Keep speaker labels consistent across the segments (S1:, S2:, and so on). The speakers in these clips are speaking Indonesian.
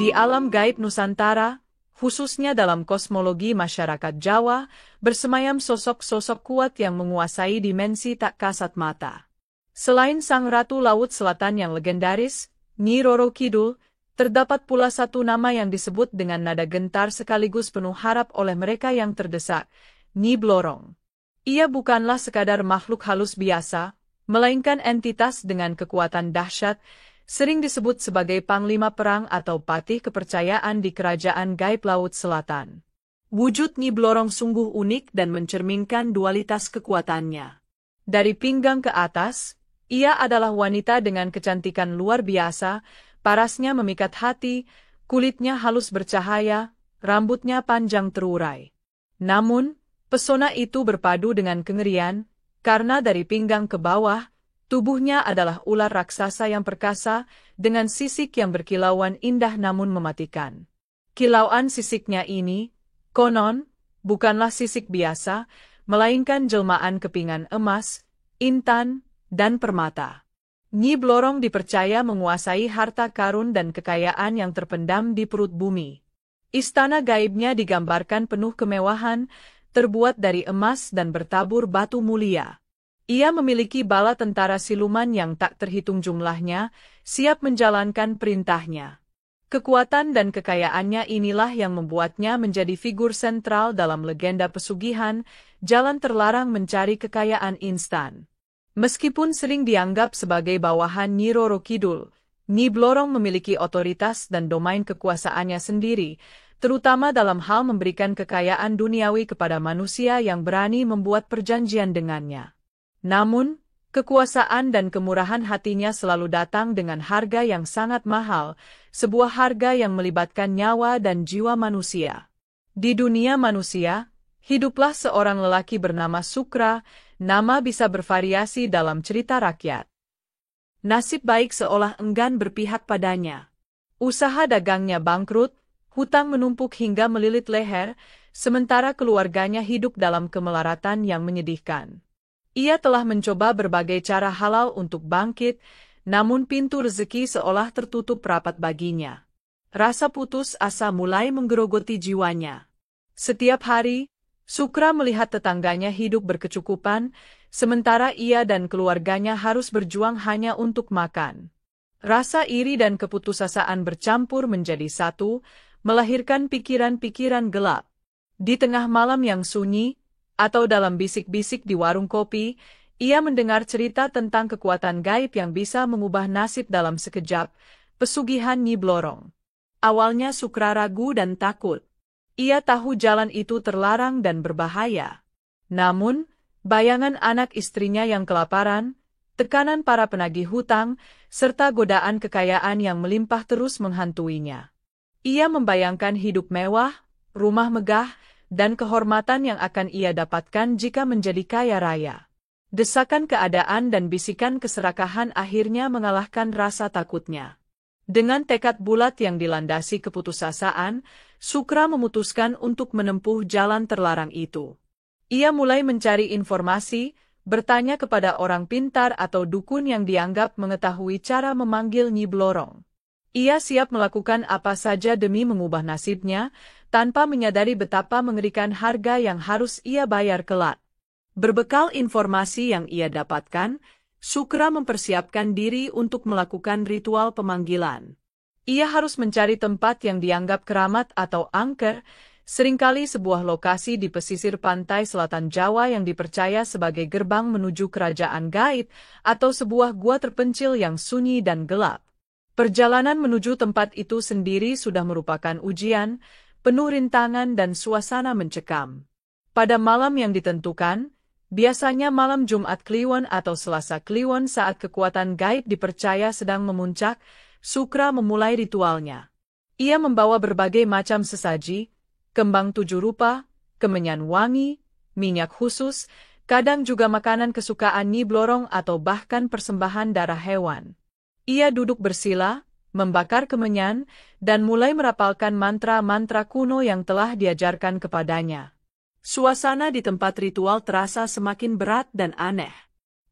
S1: Di alam gaib Nusantara, khususnya dalam kosmologi masyarakat Jawa, bersemayam sosok-sosok kuat yang menguasai dimensi tak kasat mata. Selain sang Ratu Laut Selatan yang legendaris, Nyi Roro Kidul, terdapat pula satu nama yang disebut dengan nada gentar sekaligus penuh harap oleh mereka yang terdesak, Nyi Blorong. Ia bukanlah sekadar makhluk halus biasa, melainkan entitas dengan kekuatan dahsyat, sering disebut sebagai panglima perang atau patih kepercayaan di kerajaan gaib Laut Selatan. Wujud Nyi Blorong sungguh unik dan mencerminkan dualitas kekuatannya. Dari pinggang ke atas, ia adalah wanita dengan kecantikan luar biasa, parasnya memikat hati, kulitnya halus bercahaya, rambutnya panjang terurai. Namun, pesona itu berpadu dengan kengerian, karena dari pinggang ke bawah, tubuhnya adalah ular raksasa yang perkasa, dengan sisik yang berkilauan indah namun mematikan. Kilauan sisiknya ini, konon, bukanlah sisik biasa, melainkan jelmaan kepingan emas, intan, dan permata. Nyi Blorong dipercaya menguasai harta karun dan kekayaan yang terpendam di perut bumi. Istana gaibnya digambarkan penuh kemewahan, terbuat dari emas dan bertabur batu mulia. Ia memiliki bala tentara siluman yang tak terhitung jumlahnya, siap menjalankan perintahnya. Kekuatan dan kekayaannya inilah yang membuatnya menjadi figur sentral dalam legenda pesugihan, jalan terlarang mencari kekayaan instan. Meskipun sering dianggap sebagai bawahan Nyi Roro Kidul, Nyi Blorong memiliki otoritas dan domain kekuasaannya sendiri, terutama dalam hal memberikan kekayaan duniawi kepada manusia yang berani membuat perjanjian dengannya. Namun, kekuasaan dan kemurahan hatinya selalu datang dengan harga yang sangat mahal, sebuah harga yang melibatkan nyawa dan jiwa manusia. Di dunia manusia, hiduplah seorang lelaki bernama Sukra, nama bisa bervariasi dalam cerita rakyat. Nasib baik seolah enggan berpihak padanya. Usaha dagangnya bangkrut, hutang menumpuk hingga melilit leher, sementara keluarganya hidup dalam kemelaratan yang menyedihkan. Ia telah mencoba berbagai cara halal untuk bangkit, namun pintu rezeki seolah tertutup rapat baginya. Rasa putus asa mulai menggerogoti jiwanya. Setiap hari, Sukra melihat tetangganya hidup berkecukupan, sementara ia dan keluarganya harus berjuang hanya untuk makan. Rasa iri dan keputusasaan bercampur menjadi satu, melahirkan pikiran-pikiran gelap. Di tengah malam yang sunyi, atau dalam bisik-bisik di warung kopi, ia mendengar cerita tentang kekuatan gaib yang bisa mengubah nasib dalam sekejap, pesugihan Nyi Blorong. Awalnya Sukra ragu dan takut. Ia tahu jalan itu terlarang dan berbahaya. Namun, bayangan anak istrinya yang kelaparan, tekanan para penagih hutang, serta godaan kekayaan yang melimpah terus menghantuinya. Ia membayangkan hidup mewah, rumah megah, dan kehormatan yang akan ia dapatkan jika menjadi kaya raya. Desakan keadaan dan bisikan keserakahan akhirnya mengalahkan rasa takutnya. Dengan tekad bulat yang dilandasi keputusasaan, Sukra memutuskan untuk menempuh jalan terlarang itu. Ia mulai mencari informasi, bertanya kepada orang pintar atau dukun yang dianggap mengetahui cara memanggil Nyi Blorong. Ia siap melakukan apa saja demi mengubah nasibnya, tanpa menyadari betapa mengerikan harga yang harus ia bayar kelak. Berbekal informasi yang ia dapatkan, Sukra mempersiapkan diri untuk melakukan ritual pemanggilan. Ia harus mencari tempat yang dianggap keramat atau angker, seringkali sebuah lokasi di pesisir pantai selatan Jawa yang dipercaya sebagai gerbang menuju kerajaan gaib, atau sebuah gua terpencil yang sunyi dan gelap. Perjalanan menuju tempat itu sendiri sudah merupakan ujian, penuh rintangan dan suasana mencekam. Pada malam yang ditentukan, biasanya malam Jumat Kliwon atau Selasa Kliwon saat kekuatan gaib dipercaya sedang memuncak, Sukra memulai ritualnya. Ia membawa berbagai macam sesaji, kembang 7 rupa, kemenyan wangi, minyak khusus, kadang juga makanan kesukaan Nyi Blorong atau bahkan persembahan darah hewan. Ia duduk bersila, membakar kemenyan, dan mulai merapalkan mantra-mantra kuno yang telah diajarkan kepadanya. Suasana di tempat ritual terasa semakin berat dan aneh.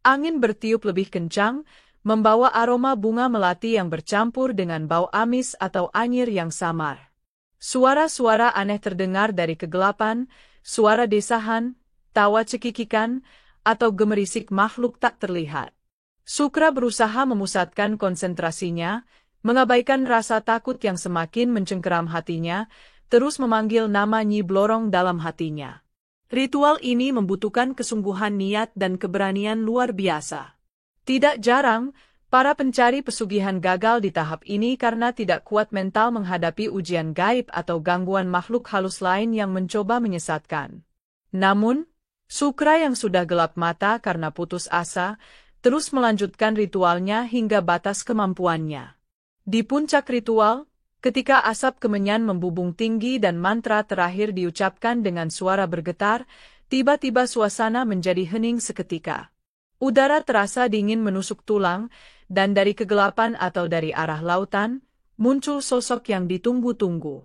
S1: Angin bertiup lebih kencang, membawa aroma bunga melati yang bercampur dengan bau amis atau anyir yang samar. Suara-suara aneh terdengar dari kegelapan, suara desahan, tawa cekikikan, atau gemerisik makhluk tak terlihat. Sukra berusaha memusatkan konsentrasinya, mengabaikan rasa takut yang semakin mencengkeram hatinya, terus memanggil nama Nyi Blorong dalam hatinya. Ritual ini membutuhkan kesungguhan niat dan keberanian luar biasa. Tidak jarang, para pencari pesugihan gagal di tahap ini karena tidak kuat mental menghadapi ujian gaib atau gangguan makhluk halus lain yang mencoba menyesatkan. Namun, Sukra yang sudah gelap mata karena putus asa, terus melanjutkan ritualnya hingga batas kemampuannya. Di puncak ritual, ketika asap kemenyan membubung tinggi dan mantra terakhir diucapkan dengan suara bergetar, tiba-tiba suasana menjadi hening seketika. Udara terasa dingin menusuk tulang, dan dari kegelapan atau dari arah lautan, muncul sosok yang ditunggu-tunggu.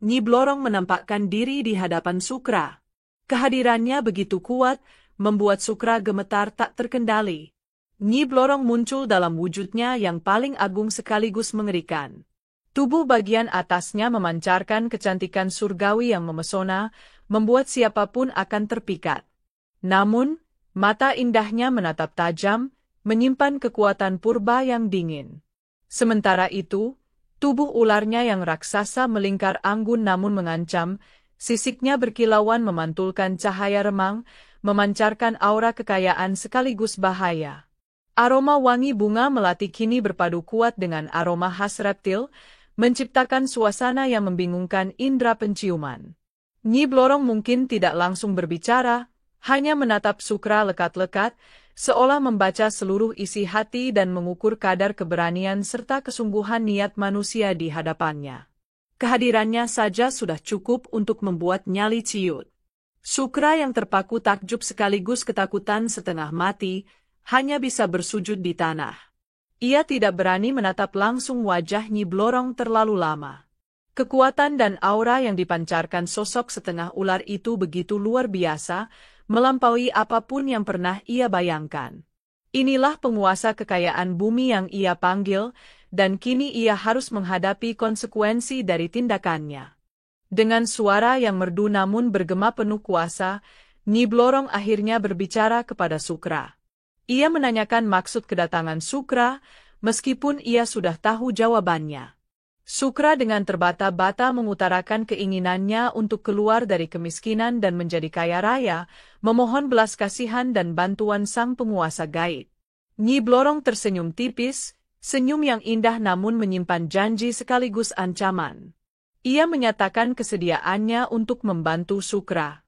S1: Nyi Blorong menampakkan diri di hadapan Sukra. Kehadirannya begitu kuat, membuat Sukra gemetar tak terkendali. Nyi Blorong muncul dalam wujudnya yang paling agung sekaligus mengerikan. Tubuh bagian atasnya memancarkan kecantikan surgawi yang memesona, membuat siapapun akan terpikat. Namun, mata indahnya menatap tajam, menyimpan kekuatan purba yang dingin. Sementara itu, tubuh ularnya yang raksasa melingkar anggun namun mengancam, sisiknya berkilauan memantulkan cahaya remang, memancarkan aura kekayaan sekaligus bahaya. Aroma wangi bunga melati kini berpadu kuat dengan aroma khas reptil, menciptakan suasana yang membingungkan indera penciuman. Nyi Blorong mungkin tidak langsung berbicara, hanya menatap Sukra lekat-lekat, seolah membaca seluruh isi hati dan mengukur kadar keberanian serta kesungguhan niat manusia di hadapannya. Kehadirannya saja sudah cukup untuk membuat nyali ciut. Sukra yang terpaku takjub sekaligus ketakutan setengah mati, hanya bisa bersujud di tanah. Ia tidak berani menatap langsung wajah Nyi Blorong terlalu lama. Kekuatan dan aura yang dipancarkan sosok setengah ular itu begitu luar biasa, melampaui apapun yang pernah ia bayangkan. Inilah penguasa kekayaan bumi yang ia panggil, dan kini ia harus menghadapi konsekuensi dari tindakannya. Dengan suara yang merdu namun bergema penuh kuasa, Nyi Blorong akhirnya berbicara kepada Sukra. Ia menanyakan maksud kedatangan Sukra, meskipun ia sudah tahu jawabannya. Sukra dengan terbata-bata mengutarakan keinginannya untuk keluar dari kemiskinan dan menjadi kaya raya, memohon belas kasihan dan bantuan sang penguasa gaib. Nyi Blorong tersenyum tipis, senyum yang indah namun menyimpan janji sekaligus ancaman. Ia menyatakan kesediaannya untuk membantu Sukra.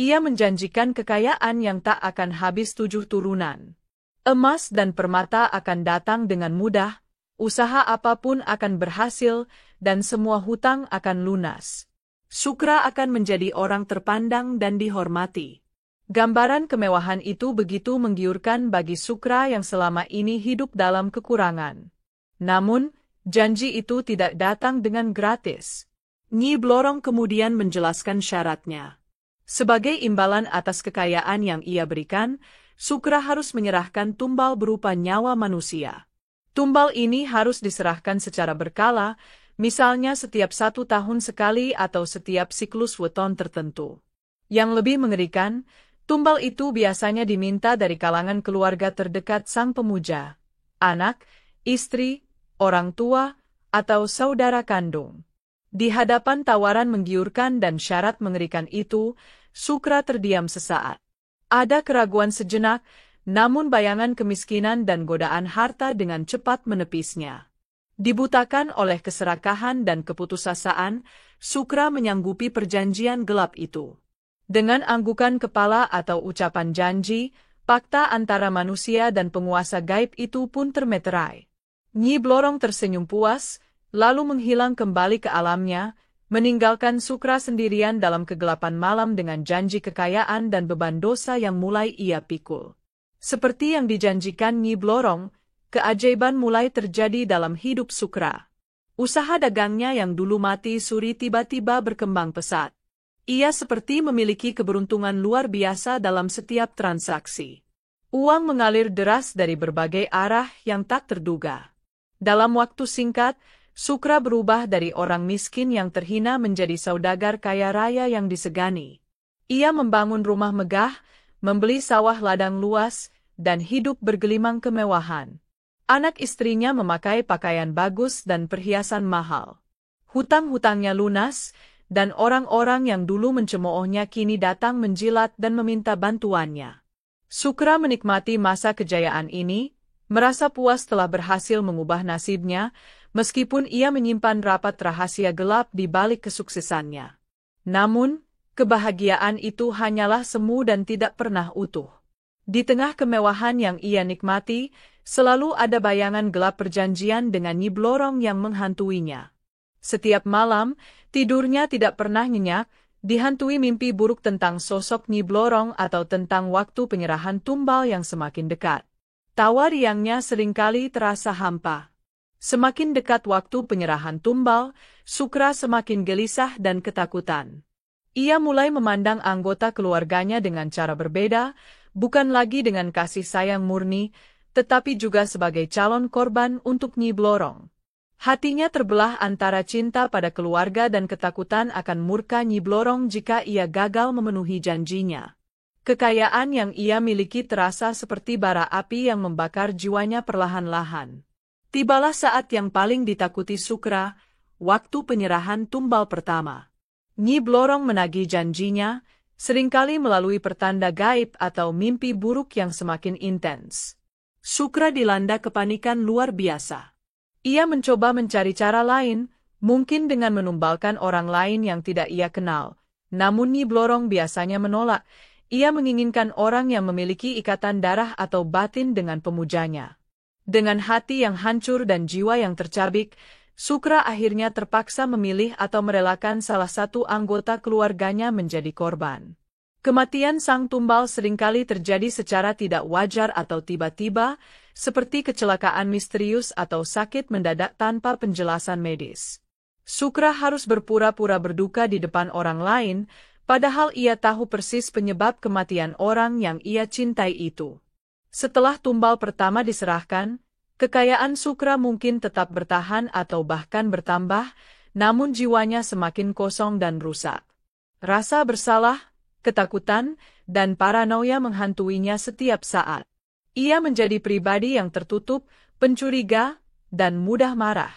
S1: Ia menjanjikan kekayaan yang tak akan habis 7 turunan. Emas dan permata akan datang dengan mudah, usaha apapun akan berhasil, dan semua hutang akan lunas. Sukra akan menjadi orang terpandang dan dihormati. Gambaran kemewahan itu begitu menggiurkan bagi Sukra yang selama ini hidup dalam kekurangan. Namun, janji itu tidak datang dengan gratis. Nyi Blorong kemudian menjelaskan syaratnya. Sebagai imbalan atas kekayaan yang ia berikan, Sukra harus menyerahkan tumbal berupa nyawa manusia. Tumbal ini harus diserahkan secara berkala, misalnya setiap 1 tahun sekali atau setiap siklus weton tertentu. Yang lebih mengerikan, tumbal itu biasanya diminta dari kalangan keluarga terdekat sang pemuja, anak, istri, orang tua, atau saudara kandung. Di hadapan tawaran menggiurkan dan syarat mengerikan itu, Sukra terdiam sesaat. Ada keraguan sejenak, namun bayangan kemiskinan dan godaan harta dengan cepat menepisnya. Dibutakan oleh keserakahan dan keputusasaan, Sukra menyanggupi perjanjian gelap itu. Dengan anggukan kepala atau ucapan janji, fakta antara manusia dan penguasa gaib itu pun termeterai. Nyi Blorong tersenyum puas, lalu menghilang kembali ke alamnya, meninggalkan Sukra sendirian dalam kegelapan malam dengan janji kekayaan dan beban dosa yang mulai ia pikul. Seperti yang dijanjikan Nyi Blorong, keajaiban mulai terjadi dalam hidup Sukra. Usaha dagangnya yang dulu mati suri tiba-tiba berkembang pesat. Ia seperti memiliki keberuntungan luar biasa dalam setiap transaksi. Uang mengalir deras dari berbagai arah yang tak terduga. Dalam waktu singkat, Sukra berubah dari orang miskin yang terhina menjadi saudagar kaya raya yang disegani. Ia membangun rumah megah, membeli sawah ladang luas, dan hidup bergelimang kemewahan. Anak istrinya memakai pakaian bagus dan perhiasan mahal. Hutang-hutangnya lunas, dan orang-orang yang dulu mencemoohnya kini datang menjilat dan meminta bantuannya. Sukra menikmati masa kejayaan ini, merasa puas telah berhasil mengubah nasibnya, meskipun ia menyimpan rapat rahasia gelap di balik kesuksesannya. Namun, kebahagiaan itu hanyalah semu dan tidak pernah utuh. Di tengah kemewahan yang ia nikmati, selalu ada bayangan gelap perjanjian dengan Nyi Blorong yang menghantuinya. Setiap malam, tidurnya tidak pernah nyenyak, dihantui mimpi buruk tentang sosok Nyi Blorong atau tentang waktu penyerahan tumbal yang semakin dekat. Tawa riangnya seringkali terasa hampa. Semakin dekat waktu penyerahan tumbal, Sukra semakin gelisah dan ketakutan. Ia mulai memandang anggota keluarganya dengan cara berbeda, bukan lagi dengan kasih sayang murni, tetapi juga sebagai calon korban untuk Nyi Blorong. Hatinya terbelah antara cinta pada keluarga dan ketakutan akan murka Nyi Blorong jika ia gagal memenuhi janjinya. Kekayaan yang ia miliki terasa seperti bara api yang membakar jiwanya perlahan-lahan. Tibalah saat yang paling ditakuti Sukra, waktu penyerahan tumbal pertama. Nyi Blorong menagih janjinya, seringkali melalui pertanda gaib atau mimpi buruk yang semakin intens. Sukra dilanda kepanikan luar biasa. Ia mencoba mencari cara lain, mungkin dengan menumbalkan orang lain yang tidak ia kenal. Namun Nyi Blorong biasanya menolak. Ia menginginkan orang yang memiliki ikatan darah atau batin dengan pemujanya. Dengan hati yang hancur dan jiwa yang tercabik, Sukra akhirnya terpaksa memilih atau merelakan salah satu anggota keluarganya menjadi korban. Kematian sang tumbal seringkali terjadi secara tidak wajar atau tiba-tiba, seperti kecelakaan misterius atau sakit mendadak tanpa penjelasan medis. Sukra harus berpura-pura berduka di depan orang lain, padahal ia tahu persis penyebab kematian orang yang ia cintai itu. Setelah tumbal pertama diserahkan, kekayaan Sukra mungkin tetap bertahan atau bahkan bertambah, namun jiwanya semakin kosong dan rusak. Rasa bersalah, ketakutan, dan paranoia menghantuinya setiap saat. Ia menjadi pribadi yang tertutup, pencuriga, dan mudah marah.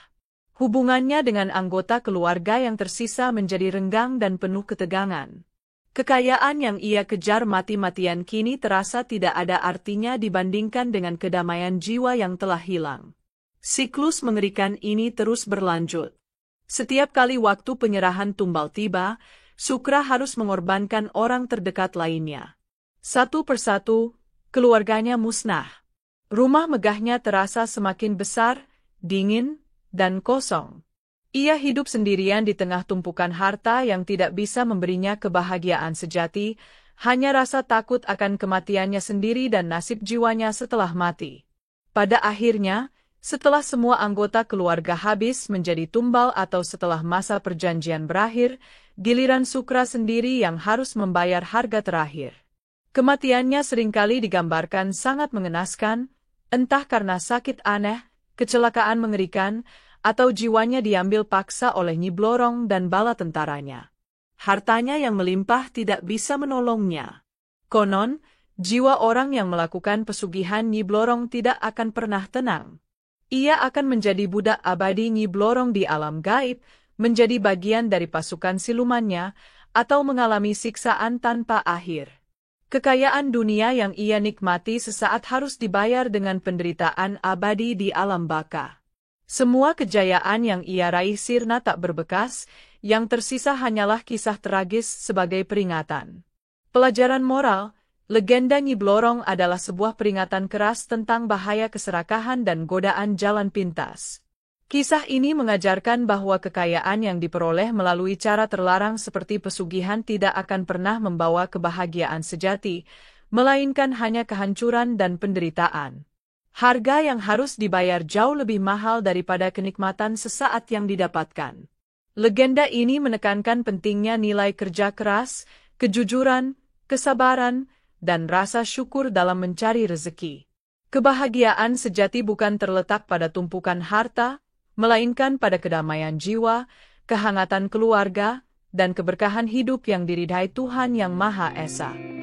S1: Hubungannya dengan anggota keluarga yang tersisa menjadi renggang dan penuh ketegangan. Kekayaan yang ia kejar mati-matian kini terasa tidak ada artinya dibandingkan dengan kedamaian jiwa yang telah hilang. Siklus mengerikan ini terus berlanjut. Setiap kali waktu penyerahan tumbal tiba, Sukra harus mengorbankan orang terdekat lainnya. Satu persatu, keluarganya musnah. Rumah megahnya terasa semakin besar, dingin, dan kosong. Ia hidup sendirian di tengah tumpukan harta yang tidak bisa memberinya kebahagiaan sejati, hanya rasa takut akan kematiannya sendiri dan nasib jiwanya setelah mati. Pada akhirnya, setelah semua anggota keluarga habis menjadi tumbal atau setelah masa perjanjian berakhir, giliran Sukra sendiri yang harus membayar harga terakhir. Kematiannya seringkali digambarkan sangat mengenaskan, entah karena sakit aneh, kecelakaan mengerikan, atau jiwanya diambil paksa oleh Nyi Blorong dan bala tentaranya. Hartanya yang melimpah tidak bisa menolongnya. Konon, jiwa orang yang melakukan pesugihan Nyi Blorong tidak akan pernah tenang. Ia akan menjadi budak abadi Nyi Blorong di alam gaib, menjadi bagian dari pasukan silumannya, atau mengalami siksaan tanpa akhir. Kekayaan dunia yang ia nikmati sesaat harus dibayar dengan penderitaan abadi di alam baka. Semua kejayaan yang ia raih sirna tak berbekas, yang tersisa hanyalah kisah tragis sebagai peringatan. Pelajaran moral, legenda Nyi Blorong adalah sebuah peringatan keras tentang bahaya keserakahan dan godaan jalan pintas. Kisah ini mengajarkan bahwa kekayaan yang diperoleh melalui cara terlarang seperti pesugihan tidak akan pernah membawa kebahagiaan sejati, melainkan hanya kehancuran dan penderitaan. Harga yang harus dibayar jauh lebih mahal daripada kenikmatan sesaat yang didapatkan. Legenda ini menekankan pentingnya nilai kerja keras, kejujuran, kesabaran, dan rasa syukur dalam mencari rezeki. Kebahagiaan sejati bukan terletak pada tumpukan harta, melainkan pada kedamaian jiwa, kehangatan keluarga, dan keberkahan hidup yang diridhai Tuhan Yang Maha Esa.